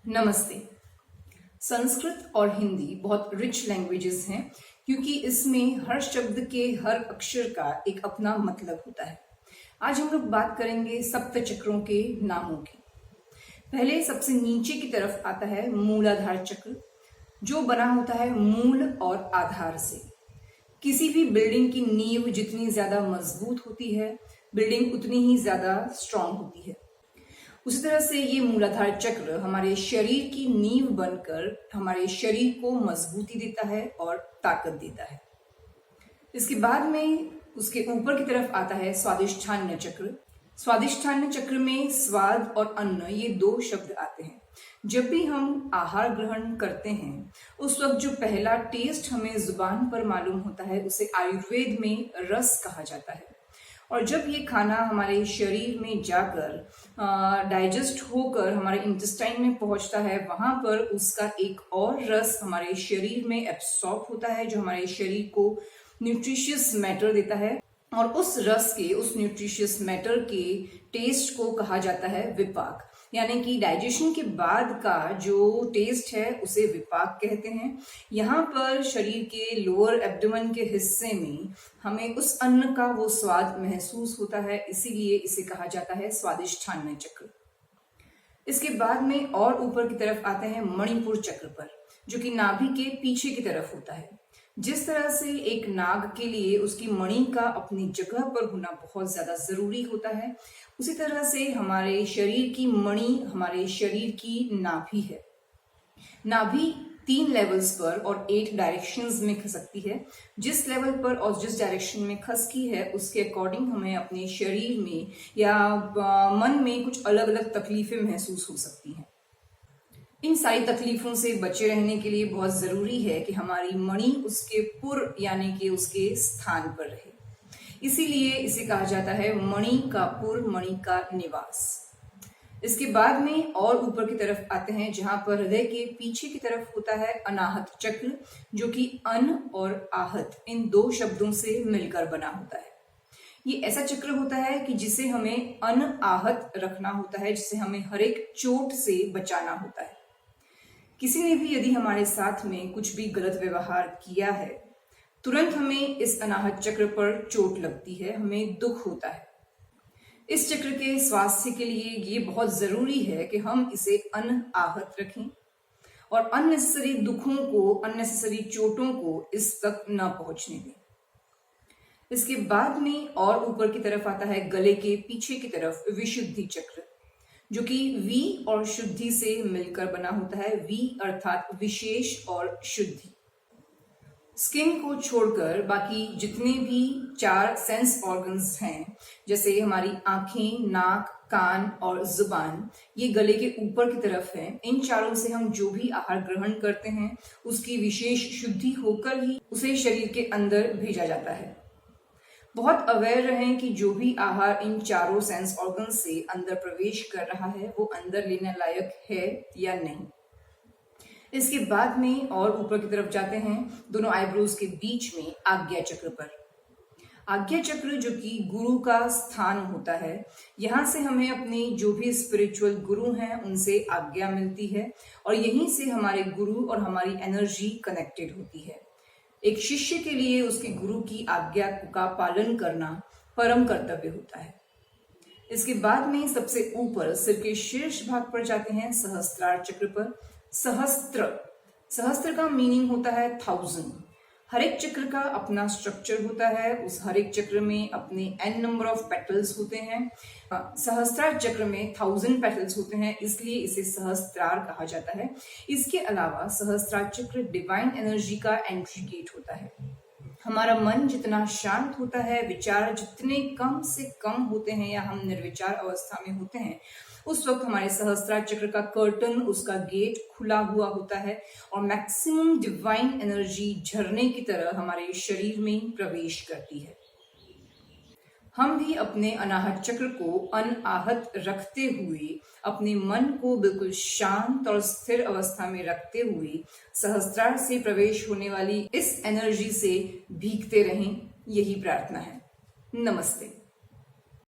नमस्ते। संस्कृत और हिंदी बहुत रिच लैंग्वेजेस हैं क्योंकि इसमें हर शब्द के हर अक्षर का एक अपना मतलब होता है। आज हम लोग बात करेंगे सप्त चक्रों के नामों की। पहले सबसे नीचे की तरफ आता है मूलाधार चक्र, जो बना होता है मूल और आधार से। किसी भी बिल्डिंग की नींव जितनी ज्यादा मजबूत होती है, बिल्डिंग उतनी ही ज्यादा स्ट्रांग होती है। उसी तरह से ये मूलाधार चक्र हमारे शरीर की नींव बनकर हमारे शरीर को मजबूती देता है और ताकत देता है। इसके बाद में उसके ऊपर की तरफ आता है स्वादिष्ठान्य चक्र। स्वादिष्ठान्य चक्र में स्वाद और अन्न ये दो शब्द आते हैं। जब भी हम आहार ग्रहण करते हैं उस वक्त जो पहला टेस्ट हमें जुबान पर मालूम होता है उसे आयुर्वेद में रस कहा जाता है। और जब ये खाना हमारे शरीर में जाकर डाइजेस्ट होकर हमारे इंटेस्टाइन में पहुंचता है, वहां पर उसका एक और रस हमारे शरीर में एब्सॉर्ब होता है जो हमारे शरीर को न्यूट्रिशियस मैटर देता है। और उस रस के, उस न्यूट्रिशियस मैटर के टेस्ट को कहा जाता है विपाक। यानी कि डाइजेशन के बाद का जो टेस्ट है उसे विपाक कहते हैं। यहाँ पर शरीर के लोअर एब्डोमेन के हिस्से में हमें उस अन्न का वो स्वाद महसूस होता है, इसीलिए इसे कहा जाता है स्वादिष्ठान्य चक्र। इसके बाद में और ऊपर की तरफ आते हैं मणिपुर चक्र पर, जो कि नाभि के पीछे की तरफ होता है। जिस तरह से एक नाग के लिए उसकी मणि का अपनी जगह पर होना बहुत ज्यादा जरूरी होता है, उसी तरह से हमारे शरीर की मणि हमारे शरीर की नाभि है। नाभि 3 लेवल्स पर और 8 डायरेक्शंस में खसकती है। जिस लेवल पर और जिस डायरेक्शन में खसकी है उसके अकॉर्डिंग हमें अपने शरीर में या मन में कुछ अलग अलग तकलीफें महसूस हो सकती हैं। इन सारी तकलीफों से बचे रहने के लिए बहुत जरूरी है कि हमारी मणि उसके पुर यानी कि उसके स्थान पर रहे। इसीलिए इसे कहा जाता है मणि का पुर, मणि का निवास। इसके बाद में और ऊपर की तरफ आते हैं जहां पर हृदय के पीछे की तरफ होता है अनाहत चक्र, जो कि अन और आहत इन 2 शब्दों से मिलकर बना होता है। ये ऐसा चक्र होता है कि जिसे हमें अन आहत रखना होता है, जिसे हमें हर एक चोट से बचाना होता है। किसी ने भी यदि हमारे साथ में कुछ भी गलत व्यवहार किया है, तुरंत हमें इस अनाहत चक्र पर चोट लगती है, हमें दुख होता है। इस चक्र के स्वास्थ्य के लिए ये बहुत जरूरी है कि हम इसे अनआहत रखें और अननेसेसरी दुखों को, अननेसेसरी चोटों को इस तक न पहुंचने दें। इसके बाद में और ऊपर की तरफ आता है गले के पीछे की तरफ विशुद्धि चक्र, जो कि वी और शुद्धि से मिलकर बना होता है। वी अर्थात विशेष और शुद्धि। स्किन को छोड़कर बाकी जितने भी 4 सेंस ऑर्गन्स हैं, जैसे हमारी आंखें, नाक, कान और जुबान, ये गले के ऊपर की तरफ है। इन चारों से हम जो भी आहार ग्रहण करते हैं उसकी विशेष शुद्धि होकर ही उसे शरीर के अंदर भेजा जाता है। बहुत अवेयर रहें कि जो भी आहार इन चारों सेंस ऑर्गन से अंदर प्रवेश कर रहा है वो अंदर लेने लायक है या नहीं। इसके बाद में और ऊपर की तरफ जाते हैं दोनों आईब्रोज के बीच में आज्ञा चक्र पर। आज्ञा चक्र जो कि गुरु का स्थान होता है, यहाँ से हमें अपने जो भी स्पिरिचुअल गुरु हैं उनसे आज्ञा मिलती है और यहीं से हमारे गुरु और हमारी एनर्जी कनेक्टेड होती है। एक शिष्य के लिए उसके गुरु की आज्ञा का पालन करना परम कर्तव्य होता है। इसके बाद में सबसे ऊपर सिर के शीर्ष भाग पर जाते हैं सहस्त्रार चक्र पर। सहस्त्र का मीनिंग होता है 1000। हर एक चक्र का अपना स्ट्रक्चर होता है, उस हर एक चक्र में अपने n नंबर ऑफ पेटल्स होते हैं। सहस्त्रार चक्र में 1000 पेटल्स होते हैं, इसलिए इसे सहस्त्रार कहा जाता है। इसके अलावा सहस्त्रार चक्र डिवाइन एनर्जी का एंट्री गेट होता है। हमारा मन जितना शांत होता है, विचार जितने कम से कम होते हैं या हम निर्विचार अवस्था में होते हैं, उस वक्त हमारे सहस्त्रार चक्र का कर्टन, उसका गेट खुला हुआ होता है और मैक्सिमम डिवाइन एनर्जी झरने की तरह हमारे शरीर में प्रवेश करती है। हम भी अपने अनाहत चक्र को अनआहत रखते हुए, अपने मन को बिल्कुल शांत और स्थिर अवस्था में रखते हुए सहस्त्रार से प्रवेश होने वाली इस एनर्जी से भीगते रहें, यही प्रार्थना है। नमस्ते।